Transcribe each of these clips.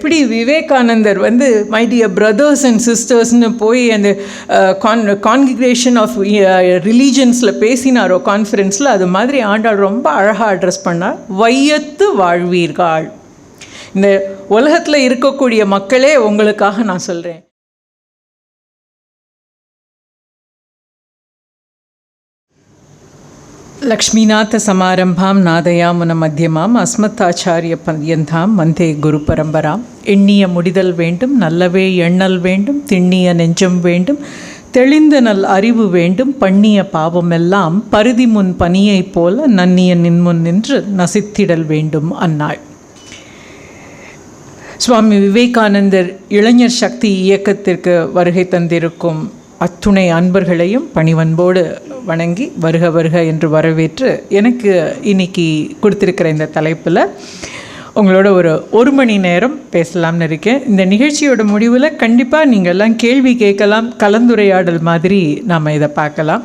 எப்படி விவேகானந்தர் வந்து my dear brothers and சிஸ்டர்ஸ்னு போய் அந்த கான்கிரேஷன் ஆஃப் ரிலீஜன்ஸில் பேசினாரோ கான்ஃபரன்ஸில், அது மாதிரி ஆண்டாள் ரொம்ப அழகாக அட்ரஸ் பண்ணார். வையத்து வாழ்வீர்கள், இந்த உலகத்தில் இருக்கக்கூடிய மக்களே உங்களுக்காக நான் சொல்கிறேன். லக்ஷ்மீநாத சமாரம்பாம் நாதயாமுன மத்தியமாம் அஸ்மத்தாச்சாரிய பர்யந்தாம் வந்தே குரு பரம்பராம். எண்ணிய முடிதல் வேண்டும், நல்லவே எண்ணல் வேண்டும், திண்ணிய நெஞ்சம் வேண்டும், தெளிந்த நல் அறிவு வேண்டும், பண்ணிய பாவமெல்லாம் பருதி முன் பனியைப் போல நன்னிய நின்முன் நின்று நசித்திடல் வேண்டும் அந்நாள். சுவாமி விவேகானந்தர் இளைஞர் சக்தி இயக்கத்திற்கு வருகை தந்திருக்கும் அத்துணை அன்பர்களையும் பணிவன்போடு வணங்கி வருக வருக என்று வரவேற்று, எனக்கு இன்னைக்கு கொடுத்துருக்கிற இந்த தலைப்பில் உங்களோட ஒரு மணி நேரம் பேசலாம்னு இருக்கேன். இந்த நிகழ்ச்சியோட முடிவில் கண்டிப்பாக நீங்கள்லாம் கேள்வி கேட்கலாம், கலந்துரையாடல் மாதிரி நாம் இதை பார்க்கலாம்.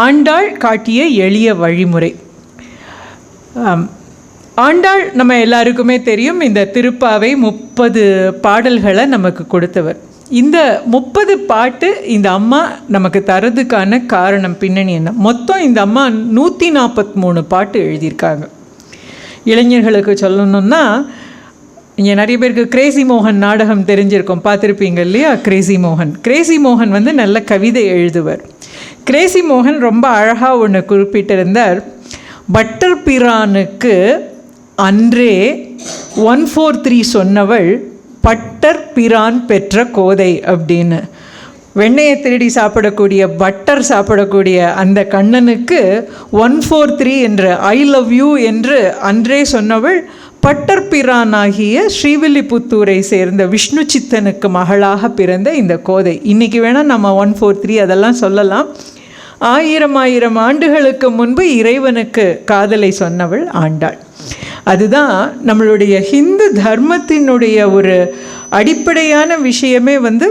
ஆண்டாள் காட்டிய எளிய வழிமுறை. ஆண்டாள் நம்ம எல்லாருக்குமே தெரியும், இந்த திருப்பாவை 30 பாடல்களை நமக்கு கொடுத்தவர். இந்த 30 பாட்டு இந்த அம்மா நமக்கு தரதுக்கான காரணம் பின்னணி என்ன? மொத்தம் இந்த அம்மா 143 பாட்டு எழுதியிருக்காங்க. இளைஞர்களுக்கு சொல்லணும்னா, இங்கே நிறைய பேருக்கு கிரேசி மோகன் நாடகம் தெரிஞ்சிருக்கும், பார்த்துருப்பீங்க இல்லையா? கிரேசி மோகன் வந்து நல்ல கவிதை எழுதுவர். கிரேசி மோகன் ரொம்ப அழகாக ஒன்று குறிப்பிட்டிருந்தார். பட்டர் பிரானுக்கு அன்றே 143 சொன்னவள் பட்டர் பிரான் பெற்ற கோதை அப்படின்னு. வெண்ணெயை திருடி சாப்பிடக்கூடிய, பட்டர் சாப்பிடக்கூடிய அந்த கண்ணனுக்கு 143 என்ற ஐ லவ் யூ என்று அன்றே சொன்னவள் பட்டர் பிரானாகிய ஸ்ரீவில்லிபுத்தூரை சேர்ந்த விஷ்ணு சித்தனுக்கு மகளாக பிறந்த இந்த கோதை. இன்றைக்கி வேணால் நம்ம 143 அதெல்லாம் சொல்லலாம். 1000 ஆண்டுகளுக்கு முன்பு இறைவனுக்கு காதலை சொன்னவள் ஆண்டாள். அதுதான் நம்மளுடைய ஹிந்து தர்மத்தினுடைய ஒரு அடிப்படையான விஷயமே வந்து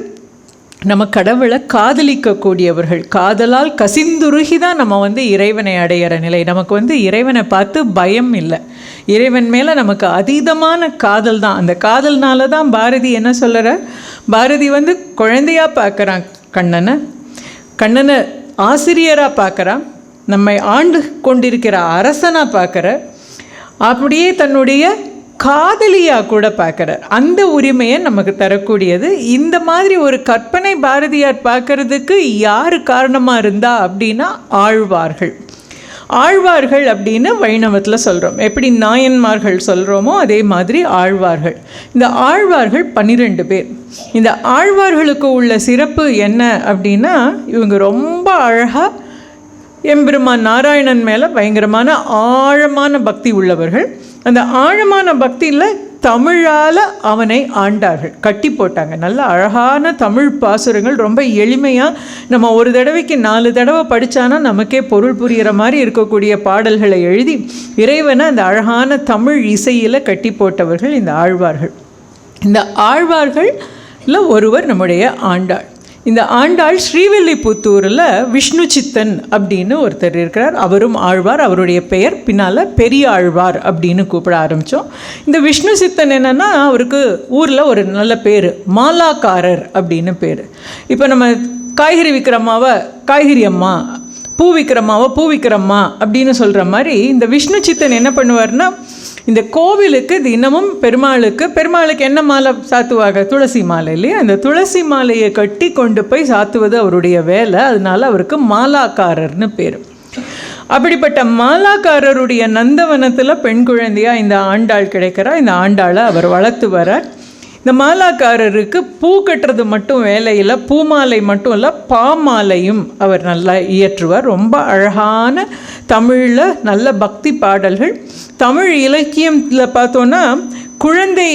நம்ம கடவுளை காதலிக்கக்கூடியவர்கள். காதலால் கசிந்துருகி தான் நம்ம வந்து இறைவனை அடையிற நிலை. நமக்கு வந்து இறைவனை பார்த்து பயம் இல்லை, இறைவன் மேலே நமக்கு அதீதமான காதல் தான். அந்த காதல்னால தான் பாரதி என்ன சொல்கிற, பாரதி வந்து குழந்தையாக பார்க்குறான் கண்ணனை ஆசிரியராக பார்க்குறான், நம்மை ஆண்டு கொண்டிருக்கிற அரசனாக பார்க்குற, அப்படியே தன்னுடைய காதலியாக கூட பார்க்குறார். அந்த உரிமையை நமக்கு தரக்கூடியது இந்த மாதிரி ஒரு கற்பனை பாரதியார் பார்க்கறதுக்கு யார் காரணமாக இருந்தா அப்படின்னா ஆழ்வார்கள் அப்படின்னு வைணவத்தில் சொல்கிறோம். எப்படி நாயன்மார்கள் சொல்கிறோமோ அதே மாதிரி ஆழ்வார்கள். இந்த ஆழ்வார்கள் 12 பேர். இந்த ஆழ்வார்களுக்கு உள்ள சிறப்பு என்ன அப்படின்னா, இவங்க ரொம்ப அழகாக எம்பெருமான் நாராயணன் மேலே பயங்கரமான ஆழமான பக்தி உள்ளவர்கள். அந்த ஆழமான பக்தியில் தமிழால் அவனை ஆண்டார்கள், கட்டி போட்டாங்க. நல்ல அழகான தமிழ் பாசுரங்கள், ரொம்ப எளிமையாக நம்ம ஒரு தடவைக்கு 4 தடவை படித்தானா நமக்கே பொருள் புரிகிற மாதிரி இருக்கக்கூடிய பாடல்களை எழுதி இறைவனை அந்த அழகான தமிழ் இசையில் கட்டி போட்டவர்கள் இந்த ஆழ்வார்கள். இந்த ஆழ்வார்களில் ஒருவர் நம்முடைய ஆண்டாள். இந்த ஆண்டாள் ஸ்ரீவில்லிபுத்தூரில் விஷ்ணு சித்தன் அப்படின்னு ஒருத்தர் இருக்கிறார். அவரும் ஆழ்வார். அவருடைய பெயர் பின்னால் பெரிய ஆழ்வார் அப்படின்னு கூப்பிட ஆரம்பித்தோம். இந்த விஷ்ணு சித்தன் என்னென்னா, அவருக்கு ஊரில் ஒரு நல்ல பேர், மாலாக்காரர் அப்படின்னு பேர். இப்போ நம்ம காய்கறி விற்கிறம்மாவை காய்கறி அம்மா, பூ விற்கிறம்மாவை பூ விற்கிறம்மா அப்படின்னு சொல்கிற மாதிரி இந்த விஷ்ணு சித்தன் என்ன பண்ணுவார்னா, இந்த கோவிலுக்கு தினமும் பெருமாளுக்கு என்ன மாலை சாத்துவாங்க? துளசி மாலை இல்லையா? அந்த துளசி மாலையை கட்டி கொண்டு போய் சாத்துவது அவருடைய வேலை. அதனால அவருக்கு மாலாக்காரர்னு பேர். அப்படிப்பட்ட மாலாக்காரருடைய நந்தவனத்தில் பெண் குழந்தையாக இந்த ஆண்டாள் கிடைக்கிறா. இந்த ஆண்டாளை அவர் வளர்த்து வரார். இந்த மாலாக்காரருக்கு பூ கட்டுறது மட்டும் வேலையில், பூமாலை மட்டும் இல்லை, பாமாலையும் அவர் நல்லா இயற்றுவார். ரொம்ப அழகான தமிழில் நல்ல பக்தி பாடல்கள். தமிழ் இலக்கியத்தில் பார்த்தோன்னா குழந்தை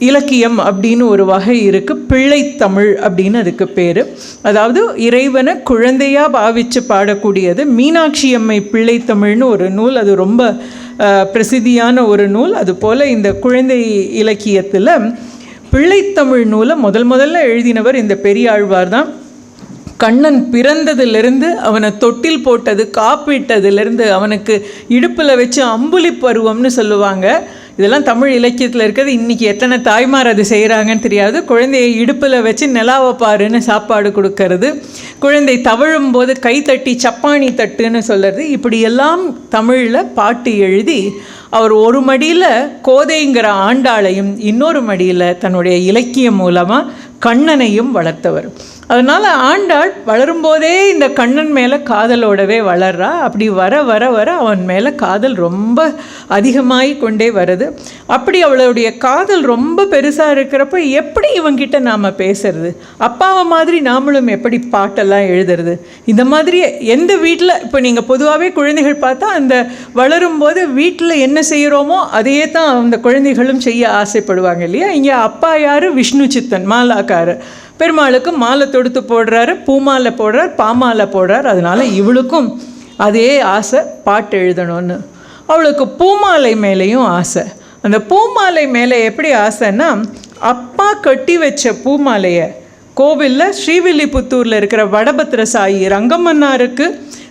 இலக்கியம் அப்படின்னு ஒரு வகை இருக்குது. பிள்ளைத்தமிழ் அப்படின்னு அதுக்கு பேர். அதாவது இறைவனை குழந்தையாக பாவித்து பாடக்கூடியது. மீனாட்சி அம்மை பிள்ளைத்தமிழ்னு ஒரு நூல், அது ரொம்ப பிரசித்தியான ஒரு நூல். அதுபோல் இந்த குழந்தை இலக்கியத்தில் பிள்ளைத்தமிழ் நூலை முதல்ல எழுதினவர் இந்த பெரியாழ்வார் தான். கண்ணன் பிறந்ததிலிருந்து அவனை தொட்டில் போட்டது, காப்பிட்டதிலிருந்து அவனுக்கு இடுப்பில் வச்சு அம்புலி பருவம்னு சொல்லுவாங்க. இதெல்லாம் தமிழ் இலக்கியத்தில் இருக்கிறது. இன்றைக்கி எத்தனை தாய்மார் அது செய்கிறாங்கன்னு தெரியாது. குழந்தையை இடுப்பில் வச்சு நிலாவை பாருன்னு சாப்பாடு கொடுக்கறது, குழந்தை தவழும் போது கைத்தட்டி சப்பானி தட்டுன்னு சொல்கிறது, இப்படியெல்லாம் தமிழில் பாட்டு எழுதி அவர் ஒரு மடியில் கோதைங்கிற ஆண்டாளையும் இன்னொரு மடியில் தன்னுடைய இலக்கியம் மூலமாக கண்ணனையும் வளர்த்தவர். அதனால் ஆண்டாள் வளரும்போதே இந்த கண்ணன் மேலே காதலோடவே வளர்றா. அப்படி வர வர வர அவன் மேலே காதல் ரொம்ப அதிகமாகி கொண்டே வருது. அப்படி அவளுடைய காதல் ரொம்ப பெருசாக இருக்கிறப்ப எப்படி இவங்கிட்ட நாம் பேசுறது, அப்பாவை மாதிரி நாமளும் எப்படி பாட்டெல்லாம் எழுதுறது, இந்த மாதிரி எந்த வீட்டில் இப்போ நீங்கள் பொதுவாகவே குழந்தைகள் பார்த்தா அந்த வளரும்போது வீட்டில் என்ன செய்கிறோமோ அதையே தான் அந்த குழந்தைகளும் செய்ய ஆசைப்படுவாங்க இல்லையா. இங்கே அப்பா யார்? விஷ்ணு சித்தன், மாலாக்காரர். பெருமாளுக்கு மாலை தொடுத்து போடுறாரு, பூமாலை போடுறார், பாமாலை போடுறார். அதனால் இவளுக்கும் அதே ஆசை, பாட்டு எழுதணும்னு. அவளுக்கு பூமாலை மேலேயும் ஆசை. அந்த பூமாலை மேலே எப்படி ஆசைன்னா, அப்பா கட்டி வச்ச பூமாலையை கோவிலில் ஸ்ரீவில்லிபுத்தூரில் இருக்கிற வடபத்திர சாயி ரங்கம்மன்னாருக்கு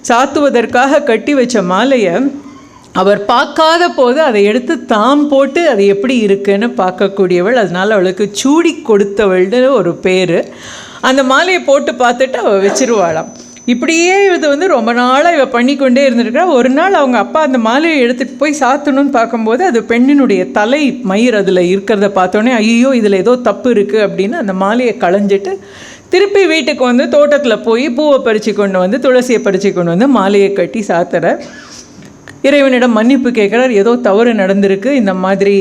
சாத்துவதற்காக கட்டி வச்ச மாலையை அவர் பார்க்காத போது அதை எடுத்து தாம் போட்டு அது எப்படி இருக்குன்னு பார்க்கக்கூடியவள். அதனால் அவளுக்கு சூடி கொடுத்தவள்னு ஒரு பேர். அந்த மாலையை போட்டு பார்த்துட்டு அவள் வச்சிருவாளாம். இப்படியே இது ரொம்ப நாளாக இவள் பண்ணிக்கொண்டே இருந்திருக்கிறா. ஒரு நாள் அவங்க அப்பா அந்த மாலையை எடுத்துகிட்டு போய் சாத்தணும்னு பார்க்கும்போது அது பெண்ணினுடைய தலை மயிர் அதில் இருக்கிறத பார்த்தோன்னே ஐயோ இதில் ஏதோ தப்பு இருக்குது அப்படின்னு அந்த மாலையை களைஞ்சிட்டு திருப்பி வீட்டுக்கு வந்து தோட்டத்தில் போய் பூவை பறித்து கொண்டு வந்து துளசியை பறித்து கொண்டு வந்து மாலையை கட்டி சாத்துற. இறைவனிடம் மன்னிப்பு கேட்குறார். ஏதோ தவறு நடந்திருக்கு, இந்த மாதிரி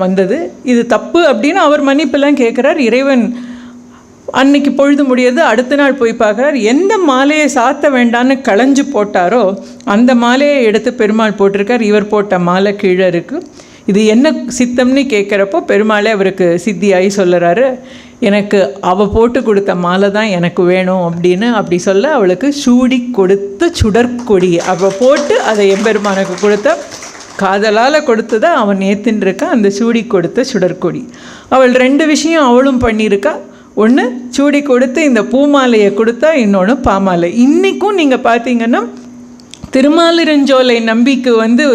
வந்தது, இது தப்பு அப்படின்னு அவர் மன்னிப்பெல்லாம் கேட்குறார். இறைவன் அன்னைக்கு பொழுது முடியாது. அடுத்த நாள் போய் பார்க்குறார். எந்த மாலையை சாத்த வேண்டான்னு களைஞ்சு போட்டாரோ அந்த மாலையை எடுத்து பெருமாள் போட்டிருக்கார். இவர் போட்ட மாலை கீழே இருக்குது. இது என்ன சித்தம்னு கேட்குறப்போ பெருமாளே அவருக்கு சித்தியாகி சொல்லுறாரு, எனக்கு அவள் போட்டு கொடுத்த மாலை தான் எனக்கு வேணும் அப்படின்னு. அப்படி சொல்ல அவளுக்கு சூடி கொடுத்த சுடற்கொடி அவள் போட்டு அதை எம்பெருமானுக்கு கொடுத்த காதலால் கொடுத்ததை அவன் ஏற்றுன்னு இருக்கான். அந்த சூடி கொடுத்த சுடற்கொடி. அவள் 2 விஷயம் அவளும் பண்ணியிருக்கா. ஒன்று சூடி கொடுத்து இந்த பூமாலையை கொடுத்தா, இன்னொன்று பாமாலை. இன்றைக்கும் நீங்கள் பார்த்தீங்கன்னா திருமாலிருஞ்சோலை நம்பிக்கு வந்து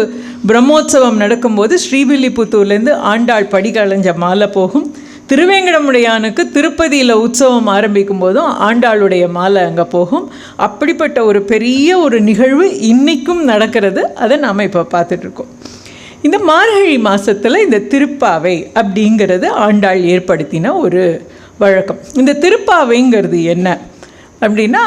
பிரம்மோற்சவம் நடக்கும்போது ஸ்ரீவில்லிபுத்தூர்லேருந்து ஆண்டாள் படிகளஞ்ச மாலை போகும். திருவேங்கடமுடையானுக்கு திருப்பதியில் உற்சவம் ஆரம்பிக்கும் போதும் ஆண்டாளுடைய மாலை அங்கே போகும். அப்படிப்பட்ட ஒரு பெரிய ஒரு நிகழ்வு இன்றைக்கும் நடக்கிறது. அதை நாம் இப்போ பார்த்துட்ருக்கோம். இந்த மார்கழி மாதத்தில் இந்த திருப்பாவை அப்படிங்கிறது ஆண்டாள் ஏற்படுத்தின ஒரு வழக்கம். இந்த திருப்பாவைங்கிறது என்ன அப்படின்னா,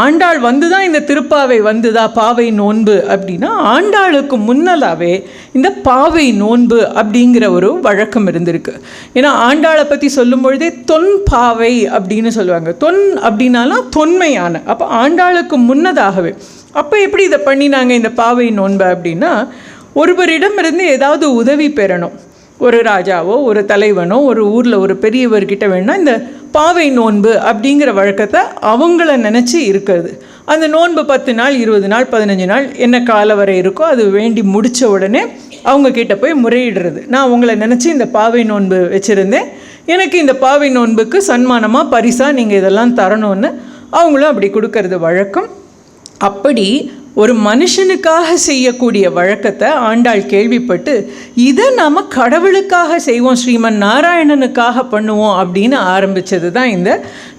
ஆண்டாள் வந்து தான் இந்த திருப்பாவை வந்துதா பாவை நோன்பு அப்படின்னா, ஆண்டாளுக்கு முன்னலாவே இந்த பாவை நோன்பு அப்படிங்கிற ஒரு வழக்கம் இருந்திருக்கு. ஏன்னா ஆண்டாளை பற்றி சொல்லும் பொழுதே தொன் பாவை அப்படின்னு சொல்லுவாங்க. தொன் அப்படின்னாலாம் தொன்மையான. அப்போ ஆண்டாளுக்கு முன்னதாகவே அப்போ எப்படி இதை பண்ணினாங்க இந்த பாவை நோன்பு அப்படின்னா, ஒருவரிடமிருந்து ஏதாவது உதவி பெறணும். ஒரு ராஜாவோ ஒரு தலைவனோ ஒரு ஊரில் ஒரு பெரியவர்கிட்ட வேணும்னா இந்த பாவை நோன்பு அப்படிங்கிற வழக்கத்தை அவங்கள நினச்சி இருக்கிறது. அந்த நோன்பு 10 நாள் 20 நாள் 15 நாள் என்ன கால வரை இருக்கோ அது வேண்டி முடித்த உடனே அவங்கக்கிட்ட போய் முறையிடுறது. நான் உங்களை நினச்சி இந்த பாவை நோன்பு வச்சுருந்தேன், எனக்கு இந்த பாவை நோன்புக்கு சன்மானமாக பரிசாக நீங்கள் இதெல்லாம் தரணும்னு அவங்களும் அப்படி கொடுக்கறது வழக்கம். அப்படி ஒரு மனுஷனுக்காக செய்யக்கூடிய வழக்கத்தை ஆண்டாள் கேள்விப்பட்டு இதை நாம் கடவுளுக்காக செய்வோம், ஸ்ரீமன் நாராயணனுக்காக பண்ணுவோம் அப்படின்னு ஆரம்பித்தது தான் இந்த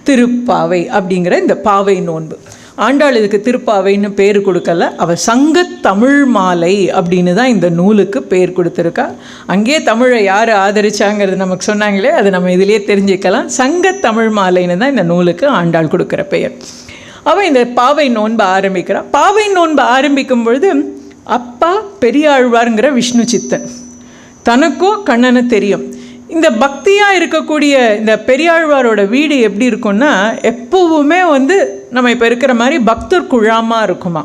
திருப்பாவை அப்படிங்கிற இந்த பாவை நோன்பு. ஆண்டாள் இதுக்கு திருப்பாவைன்னு பேர் கொடுக்கல, அவள் சங்கத் தமிழ் மாலை அப்படின்னு தான் இந்த நூலுக்கு பேர் கொடுத்துருக்கா. அங்கேயே தமிழை யார் ஆதரிச்சாங்கிறது நமக்கு சொன்னாங்களே, அது நம்ம இதிலே தெரிஞ்சுக்கலாம். சங்கத் தமிழ் மாலைன்னு தான் இந்த நூலுக்கு ஆண்டாள் கொடுக்குற பெயர். அவன் இந்த பாவை நோன்பு ஆரம்பிக்கிறான். பாவை நோன்பு ஆரம்பிக்கும் பொழுது அப்பா பெரியாழ்வாருங்கிற விஷ்ணு சித்தன் தனக்கோ கண்ணனு தெரியும். இந்த பக்தியாக இருக்கக்கூடிய இந்த பெரியாழ்வாரோட வீடு எப்படி இருக்கும்னா, எப்போவுமே வந்து நம்ம இப்போ இருக்கிற மாதிரி பக்தர் குழாமாக இருக்குமா.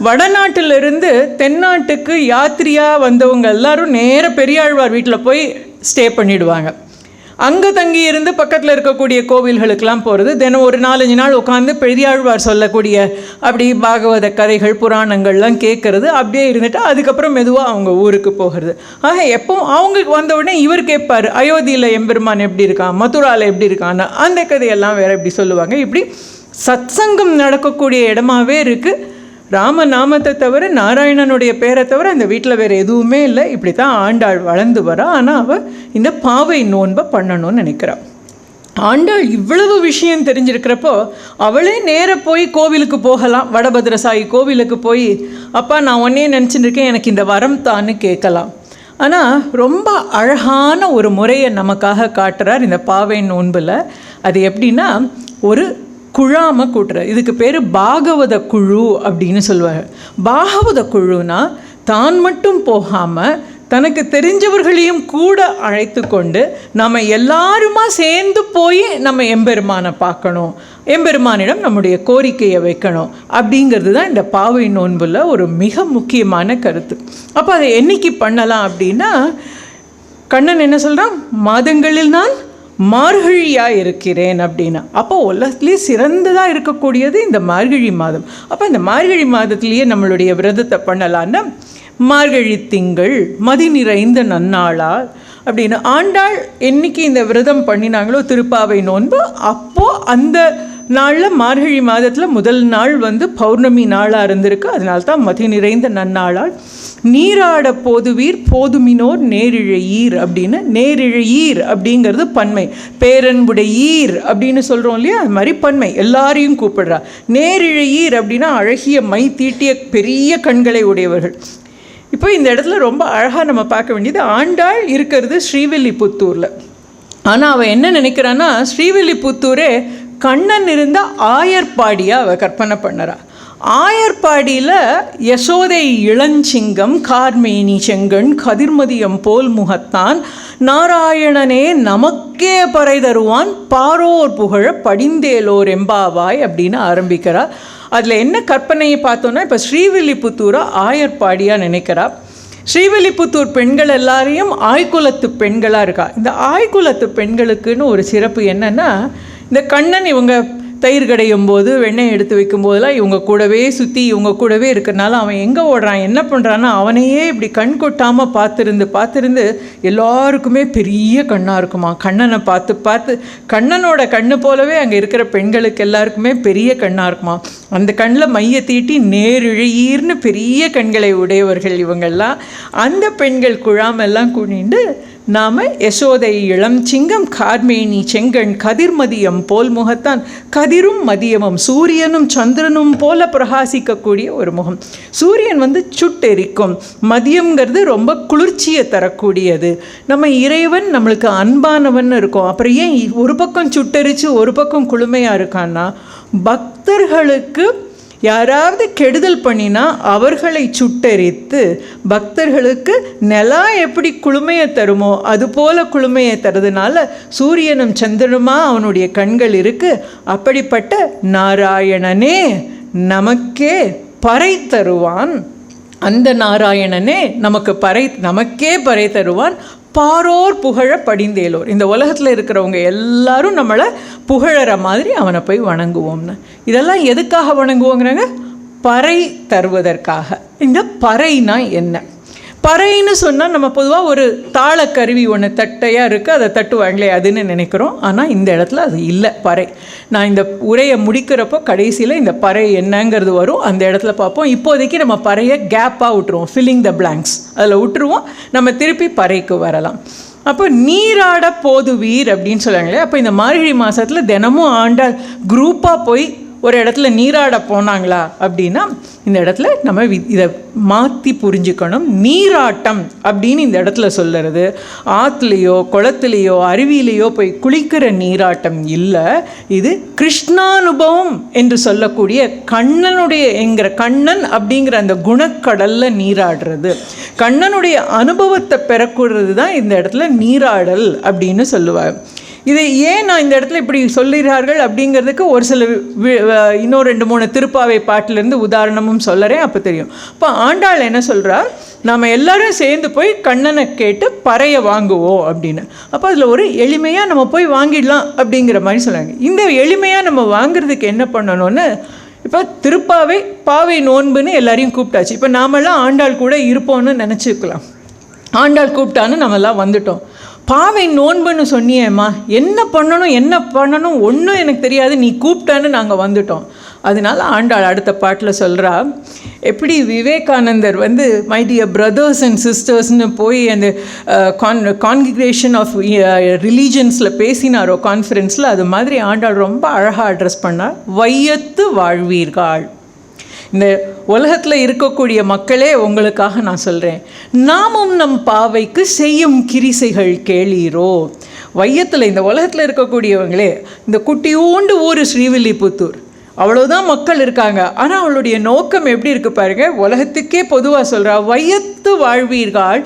வடநாட்டிலிருந்து தென்னாட்டுக்கு யாத்திரையாக வந்தவங்க எல்லாரும் நேராக பெரியாழ்வார் வீட்டில் போய் ஸ்டே பண்ணிவிடுவாங்க. அங்கே தங்கி இருந்து பக்கத்தில் இருக்கக்கூடிய கோவில்களுக்கெல்லாம் போகிறது. தினம் ஒரு 4-5 நாள் உட்காந்து பெரியாழ்வார் சொல்லக்கூடிய அப்படி பாகவத கதைகள் புராணங்கள்லாம் கேட்குறது. அப்படியே இருந்துட்டு அதுக்கப்புறம் மெதுவாக அவங்க ஊருக்கு போகிறது. ஆக எப்போ அவங்களுக்கு வந்த உடனே இவர் கேட்பார், அயோத்தியில் எம்பெருமான் எப்படி இருக்கான், மதுராவில் எப்படி இருக்கான்னு, அந்த கதையெல்லாம் வேறு எப்படி சொல்லுவாங்க. இப்படி சத்சங்கம் நடக்கக்கூடிய இடமாவே இருக்குது. ராம நாமத்தை தவிர, நாராயணனுடைய பேரை தவிர அந்த வீட்டில் வேறு எதுவுமே இல்லை. இப்படி தான் ஆண்டாள் வளர்ந்து வரா. ஆனால் அவள் இந்த பாவை நோன்பை பண்ணணும்னு நினைக்கிறாள். ஆண்டாள் இவ்வளவு விஷயம் தெரிஞ்சிருக்கிறப்போ அவளே நேராக போய் கோவிலுக்கு போகலாம். வடபத்ரசாயி கோவிலுக்கு போய், அப்பா நான் ஒன்னே நினச்சிட்டு இருக்கேன், எனக்கு இந்த வரம் தான்னு கேட்கலாம். ஆனால் ரொம்ப அழகான ஒரு முறையை நமக்காக காட்டுறார் இந்த பாவை நோன்பில். அது எப்படின்னா, ஒரு குழாமை கூட்டுறார். இதுக்கு பேர் பாகவத குழு அப்படின்னு சொல்லுவாங்க. பாகவத குழுனா தான் மட்டும் போகாமல் தனக்கு தெரிஞ்சவர்களையும் கூட அழைத்து கொண்டு நம்ம எல்லாருமா சேர்ந்து போய் நம்ம எம்பெருமானை பார்க்கணும், எம்பெருமானிடம் நம்முடைய கோரிக்கையை வைக்கணும் அப்படிங்கிறது தான் இந்த பாவை நோன்பில் ஒரு மிக முக்கியமான கருத்து. அப்போ அதை என்னைக்கு பண்ணலாம் அப்படின்னா, கண்ணன் என்ன சொல்கிறான், மாதங்களில் நான் மார்கழியாக இருக்கிறேன் அப்படின்னா. அப்போ உலகத்துலேயே சிறந்ததாக இருக்கக்கூடியது இந்த மார்கழி மாதம். அப்போ இந்த மார்கழி மாதத்துலேயே நம்மளுடைய விரதத்தை பண்ணலான்னா, மார்கழி திங்கள் மதி நிறைந்த நன்னாளால் அப்படின்னு ஆண்டாள் என்னைக்கு இந்த விரதம் பண்ணினாங்களோ திருப்பாவை நோன்பு, அப்போது அந்த நாளில் மார்கழி மாதத்தில் முதல் நாள் பௌர்ணமி நாளாக இருந்திருக்கு. அதனால தான் மதி நிறைந்த நன்னாளால் நீராட போதுவீர் போதுமினோர் நேரிழையீர் அப்படின்னு. நேரிழையீர் அப்படிங்கிறது பன்மை, பேரன்புடையீர் அப்படின்னு சொல்கிறோம் இல்லையா, அது மாதிரி பன்மை, எல்லாரையும் கூப்பிடுறா. நேரிழையீர் அப்படின்னா அழகிய மை தீட்டிய பெரிய கண்களை உடையவர்கள். இப்போ இந்த இடத்துல ரொம்ப அழகாக நம்ம பார்க்க வேண்டியது, ஆண்டாள் இருக்கிறது ஸ்ரீவில்லிபுத்தூரில். ஆனால் அவள் என்ன நினைக்கிறான்னா, ஸ்ரீவில்லிபுத்தூரே கண்ணன் இருந்த ஆயர்பாடியாக அவள் கற்பனை பண்ணுறா. ஆயர்பாடியில் யசோதை இளஞ்சிங்கம் கார்மேனி செங்கண் கதிர்மதியம் போல் முகத்தான் நாராயணனே நமக்கே பறை தருவான் பாரோர் புகழ படிந்தேலோர் எம்பாவாய் அப்படின்னு ஆரம்பிக்கிறா. அதில் என்ன கற்பனையை பார்த்தோன்னா, இப்போ ஸ்ரீவில்லிபுத்தூரை ஆயர்பாடியாக நினைக்கிறா. ஸ்ரீவில்லிபுத்தூர் பெண்கள் எல்லாரையும் ஆய்குலத்து பெண்களாக இருக்கா. இந்த ஆய்குலத்து பெண்களுக்குன்னு ஒரு சிறப்பு என்னென்னா, இந்த கண்ணன் இவங்க தயிர் கடையும் போது வெண்ணெய் எடுத்து வைக்கும் போதெல்லாம் இவங்க கூடவே சுற்றி இவங்க கூடவே இருக்கிறனால அவன் எங்கே ஓடுறான் என்ன பண்ணுறான்னா அவனையே இப்படி கண் கொட்டாமல் பார்த்துருந்து எல்லாருக்குமே பெரிய கண்ணாக இருக்குமா. கண்ணனை பார்த்து பார்த்து கண்ணனோட கண்ணு போலவே அங்கே இருக்கிற பெண்களுக்கு எல்லாருக்குமே பெரிய கண்ணாக இருக்குமா. அந்த கண்ணில் மைய தீட்டி நேரிழையீர்னு பெரிய கண்களை உடையவர்கள் இவங்கெல்லாம். அந்த பெண்கள் குழாமெல்லாம் கூணிண்டு நாம் யசோதை இளம் சிங்கம் கார்மேனி செங்கண் கதிர்மதியம் போல் முகத்தான். கதிரும் மதியமும் சூரியனும் சந்திரனும் போல பிரகாசிக்கக்கூடிய ஒரு முகம். சூரியன் சுட்டெரிக்கும், மதியம்ங்கிறது ரொம்ப குளிர்ச்சியை தரக்கூடியது. நம்ம இறைவன் நம்மளுக்கு அன்பானவன் இருக்கும். அப்புறம் ஏன் ஒரு பக்கம் சுட்டெரித்து ஒரு பக்கம் குளுமையாக இருக்கான்னா, பக்தர்களுக்கு யாராவது கெடுதல் பண்ணினா அவர்களை சுட்டெரித்து பக்தர்களுக்கு நிலா எப்படி குளுமையை தருமோ அதுபோல் குளுமையை தருதுனால சூரியனும் சந்திரனுமா அவனுடைய கண்கள் இருக்குது. அப்படிப்பட்ட நாராயணனே நமக்கே பறை தருவான். அந்த நாராயணனே நமக்கே பறை தருவான். பாரோர் புகழ படிந்தேலோர். இந்த உலகத்தில் இருக்கிறவங்க எல்லாரும் நம்மளை புகழற மாதிரி அவனை போய் வணங்குவோம்னு. இதெல்லாம் எதுக்காக வணங்குவோங்கிறாங்க? பறை தருவதற்காக. இந்த பறைனா என்ன? பறைன்னு சொன்னால் நம்ம பொதுவாக ஒரு தாளக்கருவி ஒன்று தட்டையாக இருக்குது, அதை தட்டுவாங்களே அதுன்னு நினைக்கிறோம். ஆனால் இந்த இடத்துல அது இல்லை, பறை. நான் இந்த உரையை முடிக்கிறப்போ கடைசியில் இந்த பறை என்னங்கிறது வரும், அந்த இடத்துல பார்ப்போம். இப்போதைக்கு நம்ம பறையை கேப்பாக விட்டுருவோம், ஃபில்லிங் த பிளாங்க்ஸ் அதில் விட்டுருவோம். நம்ம திருப்பி பறைக்கு வரலாம். அப்போ நீராட போதுவீர் அப்படின்னு சொல்லுவாங்களே. அப்போ இந்த மார்கழி மாதத்தில் தினமும் ஆண்டாள் குரூப்பாக போய் ஒரு இடத்துல நீராட போனாங்களா அப்படின்னா, இந்த இடத்துல நம்ம இதை மாற்றி புரிஞ்சுக்கணும். நீராட்டம் அப்படின்னு இந்த இடத்துல சொல்லுறது ஆற்றுலையோ குளத்துலேயோ அருவியிலையோ போய் குளிக்கிற நீராட்டம் இல்லை. இது கிருஷ்ணானுபவம் என்று சொல்லக்கூடிய கண்ணன் அப்படிங்கிற அந்த குணக்கடலில் நீராடுறது, கண்ணனுடைய அனுபவத்தை பெறக்கூடாது தான் இந்த இடத்துல நீராடல் அப்படின்னு சொல்லுவார். இதை ஏன் நான் இந்த இடத்துல இப்படி சொல்லுகிறார்கள் அப்படிங்கிறதுக்கு ஒரு சில இன்னும் 2-3 திருப்பாவை பாட்டிலேருந்து உதாரணமும் சொல்லுறேன், அப்போ தெரியும். இப்போ ஆண்டாள் என்ன சொல்கிறா, நாம் எல்லோரும் சேர்ந்து போய் கண்ணனை கேட்டு பறையை வாங்குவோம் அப்படின்னு. அப்போ அதில் ஒரு எளிமையாக நம்ம போய் வாங்கிடலாம் அப்படிங்கிற மாதிரி சொல்லுவாங்க. இந்த எளிமையாக நம்ம வாங்குறதுக்கு என்ன பண்ணணும்னு, இப்போ பாவை நோன்புன்னு எல்லாரையும் கூப்பிட்டாச்சு. இப்போ நாமெல்லாம் ஆண்டாள் கூட இருப்போம்னு நினச்சிக்கலாம். ஆண்டாள் கூப்பிட்டான்னு நம்மெல்லாம் வந்துட்டோம். பாவை நோன்புன்னு சொன்னியேம்மா, என்ன பண்ணணும் ஒன்றும் எனக்கு தெரியாது, நீ கூப்பிட்டான்னு நாங்கள் வந்துட்டோம். அதனால் ஆண்டாள் அடுத்த பாட்டில் சொல்கிறா, எப்படி விவேகானந்தர் வந்து மை டியர் பிரதர்ஸ் அண்ட் சிஸ்டர்ஸ்னு போய் அந்த கான்கிரேஷன் ஆஃப் ரிலீஜன்ஸில் பேசினாரோ கான்ஃபரன்ஸில், அது மாதிரி ஆண்டாள் ரொம்ப அழகாக அட்ரஸ் பண்ணார். வையத்து வாழ்வீர்கள். இந்த உலகத்தில் இருக்கக்கூடிய மக்களே உங்களுக்காக நான் சொல்கிறேன், நாமும் நம் பாவைக்கு செய்யும் கிரிசைகள் கேளீரோ. வையத்தில் இந்த உலகத்தில் இருக்கக்கூடியவங்களே, இந்த குட்டியூண்டு ஊர் ஸ்ரீவில்லிபுத்தூர், அவ்வளோதான் மக்கள் இருக்காங்க. ஆனால் அவளுடைய நோக்கம் எப்படி இருக்கு பாருங்க. உலகத்துக்கே பொதுவாக சொல்கிறா, வையத்து வாழ்வீர்கள்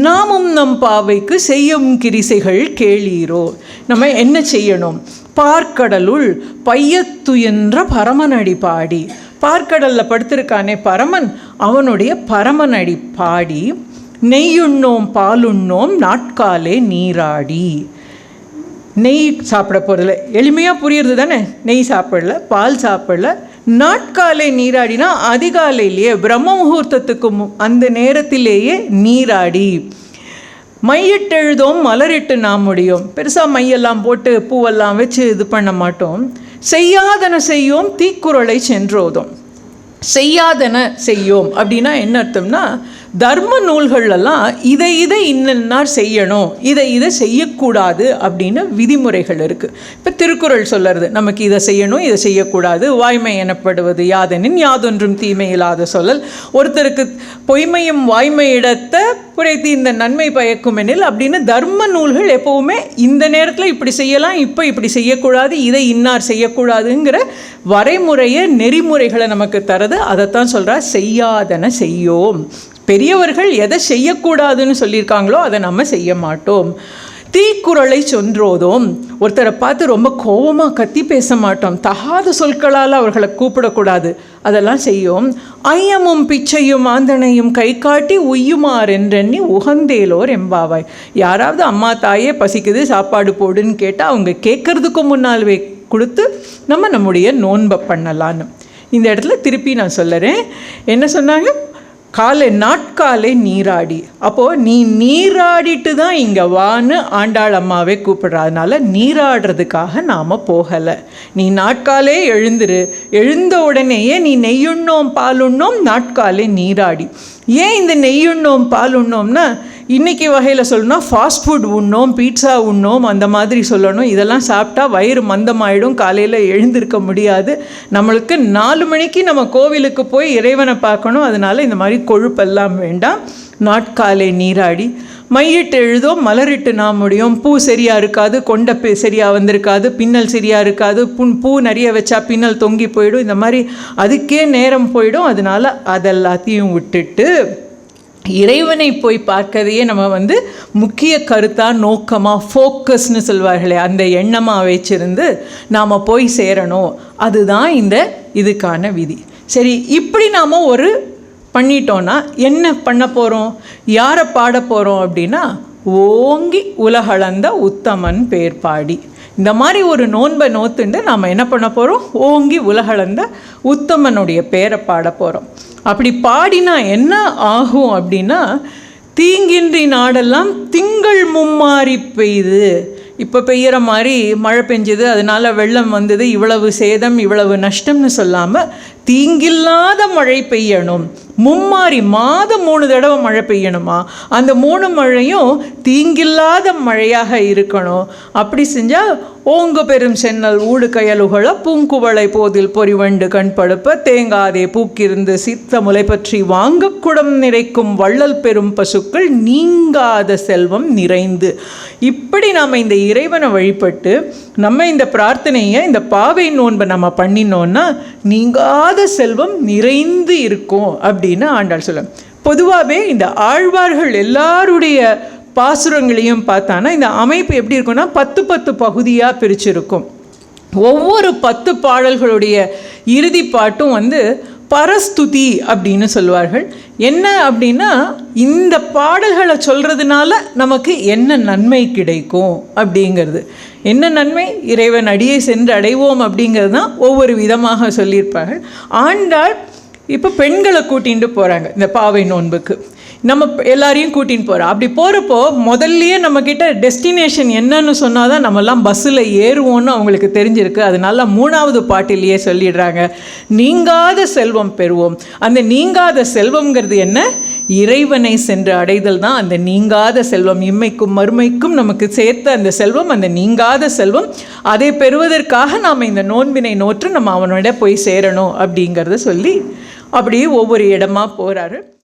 நாமும் நம் பாவைக்கு செய்யும் கிரிசைகள் கேளீரோ. நம்ம என்ன செய்யணும்? பார்க்கடலுள் பையத்துயன்ற பரமனடி பாடி. பார்க்கடலில் படுத்திருக்கானே பரமன், அவனுடைய பரமனடி பாடி. நெய்யுண்ணோம் பாலுண்ணோம் நாட்காலே நீராடி. நெய் சாப்பிட போகிறதில்ல, எளிமையாக புரியுறது தானே. நெய் சாப்பிடல, பால் சாப்பிடல. நாட்காலே நீராடினா அதிகாலையிலேயே பிரம்ம முகூர்த்தத்துக்கு அந்த நேரத்திலேயே நீராடி. மையிட்டெழுதோம் மலரிட்டு நாம் முடியும். பெருசாக மையெல்லாம் போட்டு பூவெல்லாம் வச்சு இது பண்ண மாட்டோம். செய்யாதன செய்யோம் தீக்குறளை சென்றோதும். செய்யாதன செய்யோம் அப்படின்னா என்ன அர்த்தம்னா, தர்ம நூல்களெல்லாம் இதை இன்னன்னார் செய்யணும், இதை செய்யக்கூடாது அப்படின்னு விதிமுறைகள் இருக்குது. இப்போ திருக்குறள் சொல்லுறது, நமக்கு இதை செய்யணும், இதை செய்யக்கூடாது. வாய்மை எனப்படுவது யாதெனின் யாதொன்றும் தீமை இல்லாத சொல்லல். ஒருத்தருக்கு பொய்மையும் வாய்மை இடத்தை புரைத்தி இந்த நன்மை பயக்குமெனில் அப்படின்னு தர்ம நூல்கள் எப்போவுமே இந்த நேரத்தில் இப்படி செய்யலாம், இப்போ இப்படி செய்யக்கூடாது, இதை இன்னார் செய்யக்கூடாதுங்கிற வரைமுறையை நெறிமுறைகளை நமக்கு தரது. அதைத்தான் சொல்கிறா, செய்யாதன செய்யோம். பெரியவர்கள் எதை செய்யக்கூடாதுன்னு சொல்லியிருக்காங்களோ அதை நம்ம செய்ய மாட்டோம். தீக்குறளை சொன்றோதும். ஒருத்தரை பார்த்து ரொம்ப கோபமாக கத்தி பேச மாட்டோம். தகாத சொற்களால் அவர்களை கூப்பிடக்கூடாது, அதெல்லாம் செய்யும். ஐயமும் பிச்சையும் ஆந்தனையும் கை காட்டி உய்யுமார் என்றெண்ணி உகந்தேலோர் எம்பாவாய். யாராவது அம்மா தாயே பசிக்குது சாப்பாடு போடுன்னு கேட்டால் அவங்க கேட்கறதுக்கு முன்னால்வே கொடுத்து நம்ம நம்முடைய நோன்பை பண்ணலான்னு. இந்த இடத்துல திருப்பி நான் சொல்லுறேன், என்ன சொன்னாங்க? நாட்காலே நீராடி. அப்போது நீ நீராடிட்டு தான் இங்கே வான்னு ஆண்டாள் அம்மாவே கூப்பிடுறா. அதனால் நீராடுறதுக்காக நாம் போகலை. நீ நாட்காலே எழுந்துரு. எழுந்த உடனேயே நீ நெய்யுண்ணோம் பாலுண்ணோம் நாட்காலே நீராடி. ஏன் இந்த நெய்யுண்ணோம் பால் உண்ணோம்னா, இன்றைக்கி வகையில் சொல்லணும்னா ஃபாஸ்ட் ஃபுட் உண்ணோம், பீட்சா உண்ணோம் அந்த மாதிரி சொல்லணும். இதெல்லாம் சாப்பிட்டா வயிறு மந்தமாயிடும், காலையில் எழுந்திருக்க முடியாது. நம்மளுக்கு 4 மணிக்கு நம்ம கோவிலுக்கு போய் இறைவனை பார்க்கணும். அதனால் இந்த மாதிரி கொழுப்பெல்லாம் வேண்டாம். நாட்காலே நீராடி. மையிட்டு எழுதோம் மலரிட்டு நாம் முடியும். பூ சரியாக இருக்காது, கொண்டை சரியாக வந்திருக்காது, பின்னல் சரியாக இருக்காது, பூ நிறைய வச்சா பின்னல் தொங்கி போயிடும். இந்த மாதிரி அதுக்கே நேரம் போயிடும். அதனால் அதெல்லாத்தையும் விட்டுட்டு இறைவனை போய் பார்க்கறதையே நம்ம முக்கிய கருத்தாக நோக்கமாக ஃபோக்கஸ்னு சொல்வார்களே, அந்த எண்ணமாக வச்சிருந்து நாம் போய் சேரணும். அதுதான் இதுக்கான விதி. சரி, இப்படி நாம் ஒரு பண்ணிட்டோன்னா என்ன பண்ண போகிறோம்? யாரை பாட போகிறோம் அப்படின்னா, ஓங்கி உலகளந்த உத்தமன் பேர் பாடி. இந்த மாதிரி ஒரு நோன்பை நோத்துண்டு நாம் என்ன பண்ண போகிறோம்? ஓங்கி உலகளந்த உத்தமனுடைய பேரை பாட போகிறோம். அப்படி பாடினா என்ன ஆகும் அப்படின்னா, தீங்கின்றி நாடெல்லாம் திங்கள் மும்மாறி பெய்து. இப்போ பெய்கிற மாதிரி மழை பெஞ்சுது, அதனால் வெள்ளம் வந்தது, இவ்வளவு சேதம் இவ்வளவு நஷ்டம்னு சொல்லாமல் தீங்கில்லாத மழை பெய்யணும். மும்மாறி மாதம் 3 தடவை மழை பெய்யணுமா, அந்த 3 மழையும் தீங்கில்லாத மழையாக இருக்கணும். அப்படி செஞ்சால் ஓங்க பெரும் சென்னல் ஊடு கயலுகள பூங்குவளை போதில் பொறிவண்டு கண் படுப்ப தேங்காதே பூக்கிருந்து சித்த முலை பற்றி வாங்க குடம் நிறைக்கும் வள்ளல் பெரும் பசுக்கள் நீங்காத செல்வம் நிறைந்து. இப்படி நாம் இந்த இறைவனை வழிபட்டு நம்ம இந்த பிரார்த்தனையை, இந்த பாவை நோன்பை நம்ம பண்ணினோன்னா நீங்காத செல்வம் நிறைந்து இருக்கும் அப்படின்னு ஆண்டாள் சொல்ல. பொதுவாகவே இந்த ஆழ்வார்கள் எல்லாருடைய பாசுரங்களையும் பார்த்தானா இந்த அமைப்பு எப்படி இருக்குன்னா 10 பகுதியாக பிரிச்சிருக்கும். ஒவ்வொரு 10 பாடல்களுடைய இறுதி பாட்டும் பரஸ்துதி அப்படின்னு சொல்லுவார்கள். என்ன அப்படின்னா, இந்த பாடல்களை சொல்கிறதுனால நமக்கு என்ன நன்மை கிடைக்கும் அப்படிங்கிறது. என்ன நன்மை? இறைவன் அடியை சென்று அடைவோம் அப்படிங்கிறது தான் ஒவ்வொரு விதமாக சொல்லியிருப்பார்கள். ஆண்டாள் இப்போ பெண்களை கூட்டிகிட்டு போகிறாங்க இந்த பாவை நோன்புக்கு. நம்ம எல்லாரையும் கூட்டின்னு போகிறோம். அப்படி போகிறப்போ முதல்லையே நம்மக்கிட்ட டெஸ்டினேஷன் என்னன்னு சொன்னால் தான் நம்மலாம் பஸ்ஸில் ஏறுவோன்னு அவங்களுக்கு தெரிஞ்சிருக்கு. அதனால 3வது பாட்டிலேயே சொல்லிடுறாங்க, நீங்காத செல்வம் பெறுவோம். அந்த நீங்காத செல்வம்ங்கிறது என்ன? இறைவனை சென்று அடைதல் தான் அந்த நீங்காத செல்வம். இம்மைக்கும் மறுமைக்கும் நமக்கு சேர்த்த அந்த செல்வம், அந்த நீங்காத செல்வம். அதை பெறுவதற்காக நாம் இந்த நோன்பினை நோற்று நம்ம அவனோட போய் சேரணும் அப்படிங்கிறத சொல்லி அப்படியே ஒவ்வொரு இடமா போகிறாரு.